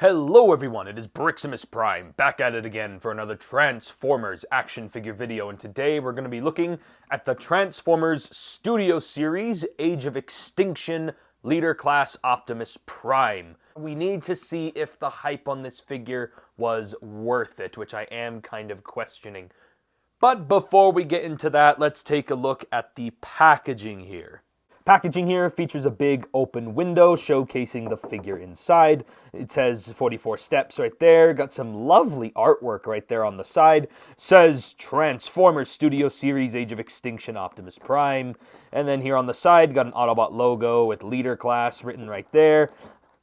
Hello everyone, it is Briximus Prime, back at it again for another Transformers action figure video, and today we're going to be looking at the Transformers Studio Series Age of Extinction Leader Class Optimus Prime. We need to see if the hype on this figure was worth it, which I am kind of questioning. But before we get into that, let's take a look at the packaging here. Packaging here features a big open window showcasing the figure inside. It says 44 steps right there. Got some lovely artwork right there on the side. Says Transformers Studio Series Age of Extinction Optimus Prime. And then here on the side, got an Autobot logo with Leader Class written right there.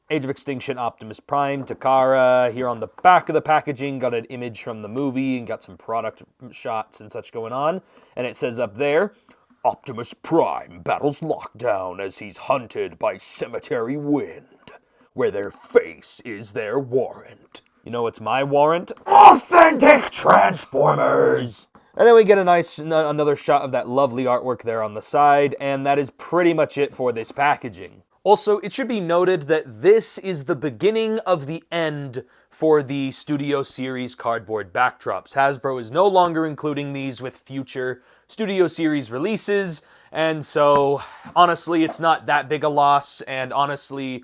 Age of Extinction Optimus Prime, Takara. Here on the back of the packaging, got an image from the movie and got some product shots and such going on. And it says up there, Optimus Prime battles Lockdown as he's hunted by Cemetery Wind, where their face is their warrant. You know what's my warrant? Authentic Transformers! And then we get another shot of that lovely artwork there on the side, and that is pretty much it for this packaging. Also, it should be noted that this is the beginning of the end for the Studio Series cardboard backdrops. Hasbro is no longer including these with future Studio Series releases, and so, honestly, it's not that big a loss, and honestly,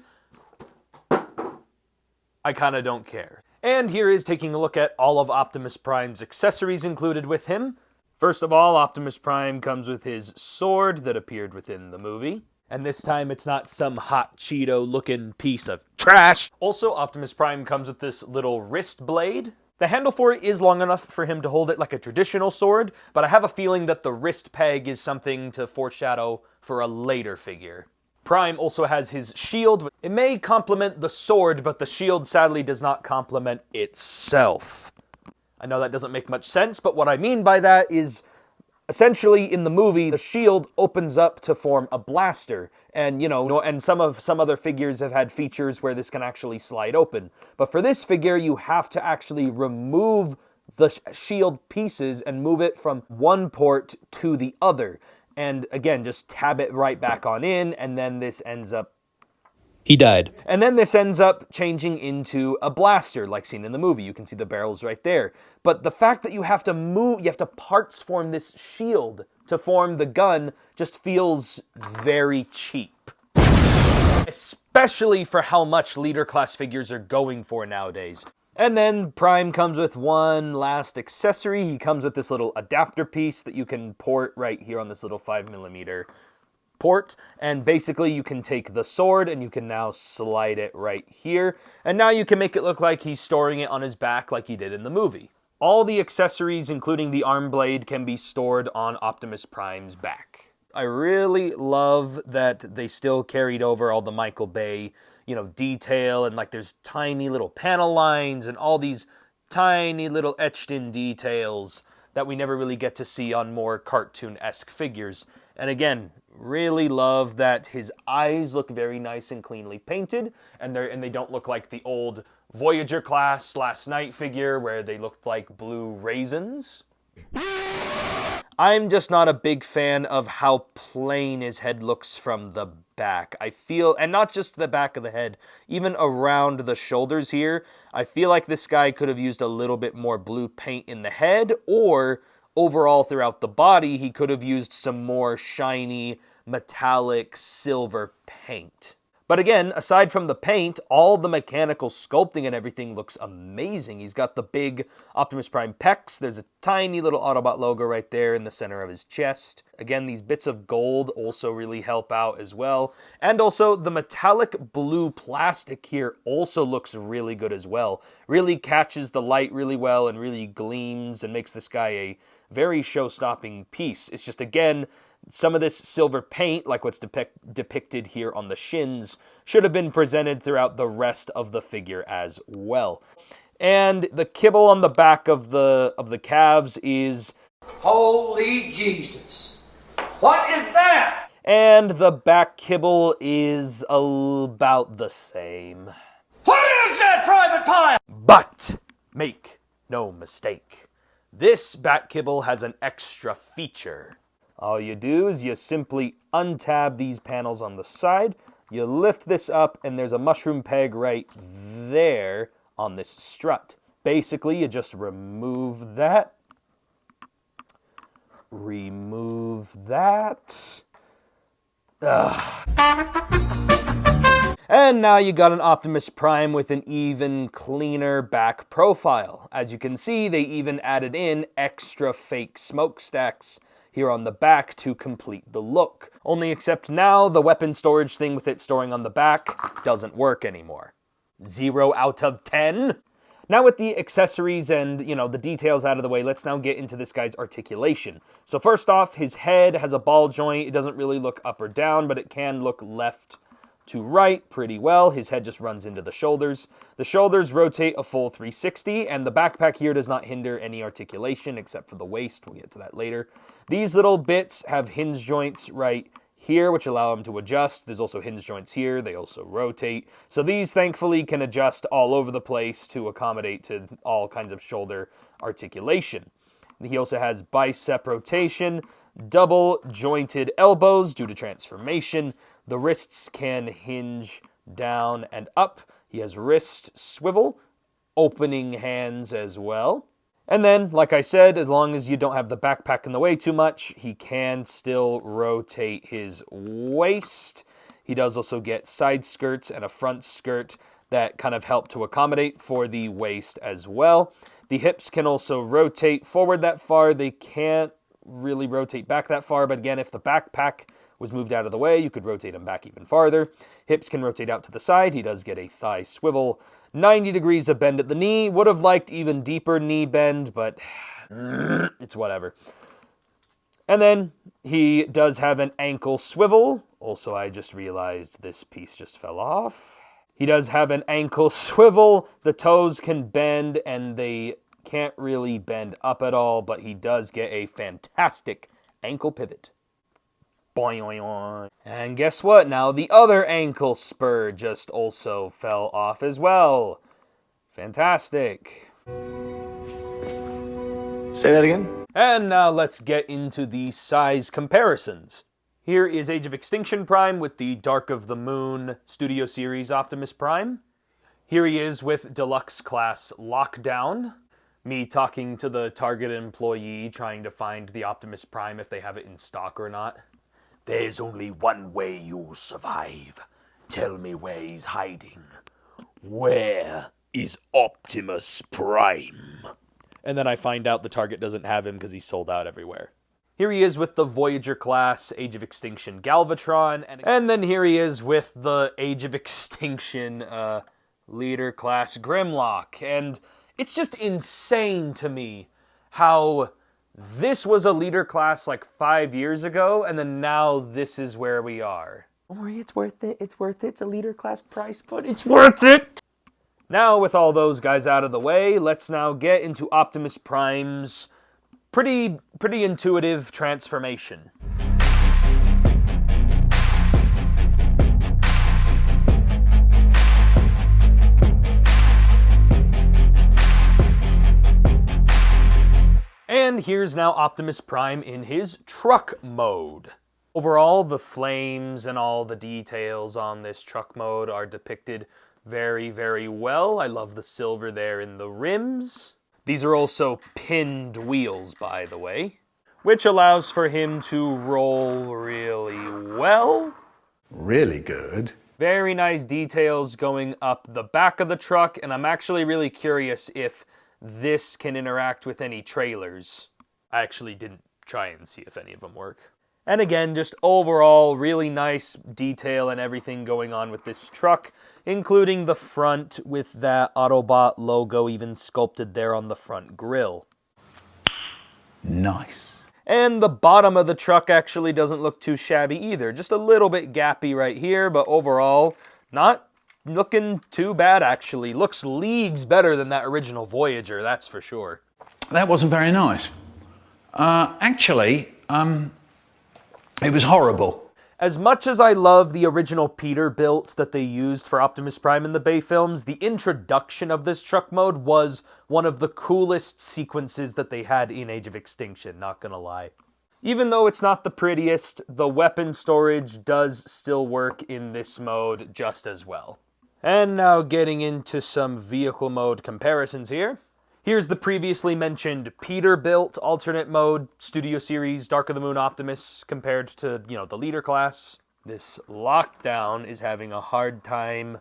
I kinda don't care. And here is taking a look at all of Optimus Prime's accessories included with him. First of all, Optimus Prime comes with his sword that appeared within the movie. And this time, it's not some hot Cheeto-looking piece of trash. Also, Optimus Prime comes with this little wrist blade. The handle for it is long enough for him to hold it like a traditional sword, but I have a feeling that the wrist peg is something to foreshadow for a later figure. Prime also has his shield. It may complement the sword, but the shield sadly does not complement itself. I know that doesn't make much sense, but what I mean by that is, essentially, in the movie, the shield opens up to form a blaster, and and some other figures have had features where this can actually slide open. But for this figure, you have to actually remove the shield pieces and move it from one port to the other. And again, just tab it right back on in, and then this ends up... He died. And then this ends up changing into a blaster, like seen in the movie. You can see the barrels right there. But the fact that you have to parts form this shield to form the gun just feels very cheap. Especially for how much Leader Class figures are going for nowadays. And then Prime comes with one last accessory. He comes with this little adapter piece that you can port right here on this little 5mm port, and basically you can take the sword and you can now slide it right here, and now you can make it look like he's storing it on his back like he did in the movie. All the accessories, including the arm blade, can be stored on Optimus Prime's back. I really love that they still carried over all the Michael Bay, detail, and like there's tiny little panel lines and all these tiny little etched in details that we never really get to see on more cartoon-esque figures. And again, really love that his eyes look very nice and cleanly painted, and they don't look like the old Voyager class Last Night figure where they looked like blue raisins. I'm just not a big fan of how plain his head looks from the back. I feel, and not just the back of the head, even around the shoulders here, I feel like this guy could have used a little bit more blue paint in the head, or overall throughout the body, he could have used some more shiny, metallic, silver paint. But again, aside from the paint, all the mechanical sculpting and everything looks amazing. He's got the big Optimus Prime pecs. There's a tiny little Autobot logo right there in the center of his chest. Again, these bits of gold also really help out as well. And also, the metallic blue plastic here also looks really good as well. Really catches the light really well and really gleams and makes this guy a very show-stopping piece. It's just, again, some of this silver paint, like what's depicted here on the shins, should have been presented throughout the rest of the figure as well. And the kibble on the back of the calves is... Holy Jesus! What is that? And the back kibble is about the same. What is that, Private Pile? But make no mistake, this back kibble has an extra feature. All you do is you simply untab these panels on the side, You lift this up, and there's a mushroom peg right there on this strut. Basically, you just remove that. Remove that. And now you got an Optimus Prime with an even cleaner back profile. As you can see, they even added in extra fake smokestacks here on the back to complete the look. Only except now the weapon storage thing with it storing on the back doesn't work anymore. 0 out of 10? Now with the accessories and, the details out of the way, let's now get into this guy's articulation. So first off, his head has a ball joint. It doesn't really look up or down, but it can look left to right pretty well. His head just runs into the shoulders. The shoulders rotate a full 360, and the backpack here does not hinder any articulation except for the waist. We'll get to that later. These little bits have hinge joints right here, which allow them to adjust. There's also hinge joints here. They also rotate. So these, thankfully, can adjust all over the place to accommodate to all kinds of shoulder articulation. He also has bicep rotation, double jointed elbows due to transformation. The wrists can hinge down and up. He has wrist swivel, opening hands as well. And then, like I said, as long as you don't have the backpack in the way too much, he can still rotate his waist. He does also get side skirts and a front skirt that kind of help to accommodate for the waist as well. The hips can also rotate forward that far. They can't really rotate back that far, but again, if the backpack was moved out of the way, you could rotate him back even farther. Hips can rotate out to the side. He does get a thigh swivel. 90 degrees of bend at the knee. Would have liked even deeper knee bend, but it's whatever. And then he does have an ankle swivel. Also, I just realized this piece just fell off. He does have an ankle swivel. The toes can bend, and they can't really bend up at all, but he does get a fantastic ankle pivot. Boing. And guess what? Now the other ankle spur just also fell off as well. Fantastic. Say that again? And now let's get into the size comparisons. Here is Age of Extinction Prime with the Dark of the Moon Studio Series Optimus Prime. Here he is with Deluxe Class Lockdown. Me talking to the Target employee trying to find the Optimus Prime if they have it in stock or not. There's only one way you'll survive. Tell me where he's hiding. Where is Optimus Prime? And then I find out the Target doesn't have him because he's sold out everywhere. Here he is with the Voyager class Age of Extinction Galvatron. And then here he is with the Age of Extinction Leader class Grimlock. And it's just insane to me how this was a leader class like 5 years ago, and then now this is where we are. Don't worry, it's worth it. It's worth it. It's a leader class price, but it's worth it. Now, with all those guys out of the way, let's now get into Optimus Prime's pretty intuitive transformation. And here's now Optimus Prime in his truck mode. Overall, the flames and all the details on this truck mode are depicted very, very well. I love the silver there in the rims. These are also pinned wheels, by the way, which allows for him to roll really well. Really good. Very nice details going up the back of the truck, and I'm actually really curious if this can interact with any trailers. I actually didn't try and see if any of them work. And again, just overall, really nice detail and everything going on with this truck, including the front with that Autobot logo even sculpted there on the front grille. Nice. And the bottom of the truck actually doesn't look too shabby either. Just a little bit gappy right here, but overall, not looking too bad, actually. Looks leagues better than that original Voyager, that's for sure. That wasn't very nice. Actually, it was horrible. As much as I love the original Peterbilt that they used for Optimus Prime in the Bay films, the introduction of this truck mode was one of the coolest sequences that they had in Age of Extinction, not gonna lie. Even though it's not the prettiest, the weapon storage does still work in this mode just as well. And now getting into some vehicle mode comparisons here. Here's the previously mentioned Peterbilt alternate mode, Studio Series, Dark of the Moon Optimus compared to, the leader class. This lockdown is having a hard time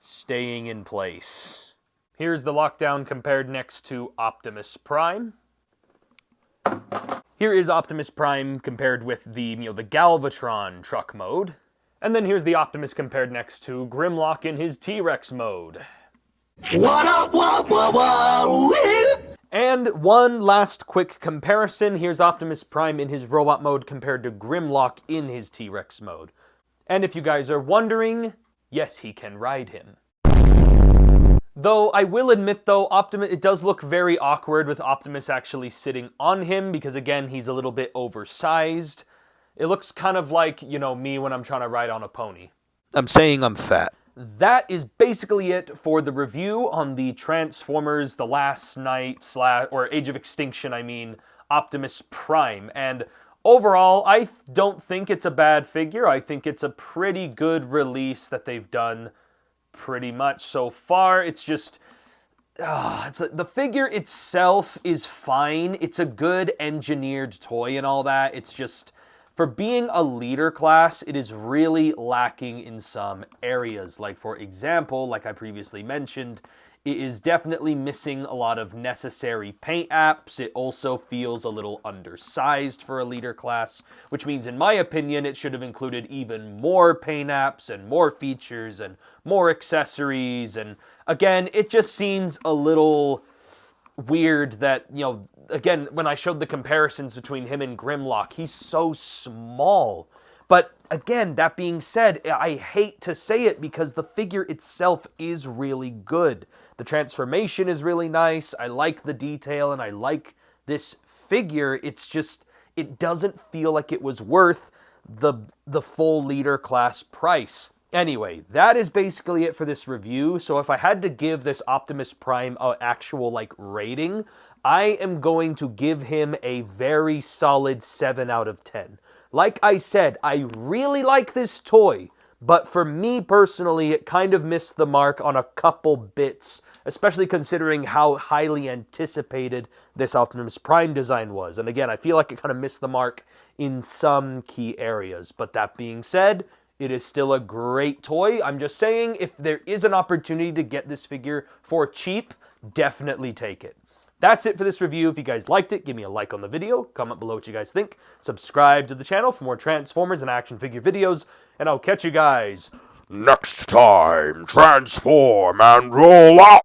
staying in place. Here's the lockdown compared next to Optimus Prime. Here is Optimus Prime compared with the Galvatron truck mode. And then here's the Optimus compared next to Grimlock in his T-Rex mode. And one last quick comparison. Here's Optimus Prime in his robot mode compared to Grimlock in his T-Rex mode. And if you guys are wondering, yes, he can ride him. Though I will admit though, it does look very awkward with Optimus actually sitting on him because again, he's a little bit oversized. It looks kind of like, me when I'm trying to ride on a pony. I'm saying I'm fat. That is basically it for the review on the Transformers The Last Night or Age of Extinction, Optimus Prime. And overall, I don't think it's a bad figure. I think it's a pretty good release that they've done pretty much so far. It's just, the figure itself is fine. It's a good engineered toy and all that. It's just, for being a leader class, it is really lacking in some areas. Like, for example, like I previously mentioned, it is definitely missing a lot of necessary paint apps. It also feels a little undersized for a leader class, which means, in my opinion, it should have included even more paint apps and more features and more accessories. And again, it just seems a little weird that, again, when I showed the comparisons between him and Grimlock, he's so small. But again, that being said, I hate to say it because the figure itself is really good. The transformation is really nice. I like the detail and I like this figure. It's just, it doesn't feel like it was worth the full leader class price. Anyway, that is basically it for this review. So if I had to give this Optimus Prime an actual rating, I am going to give him a very solid 7 out of 10. Like I said, I really like this toy, but for me personally, it kind of missed the mark on a couple bits, especially considering how highly anticipated this Optimus Prime design was. And again, I feel like it kind of missed the mark in some key areas. But that being said, it is still a great toy. I'm just saying, if there is an opportunity to get this figure for cheap, definitely take it. That's it for this review. If you guys liked it, give me a like on the video, comment below what you guys think, subscribe to the channel for more Transformers and action figure videos, and I'll catch you guys Next time, transform and roll out!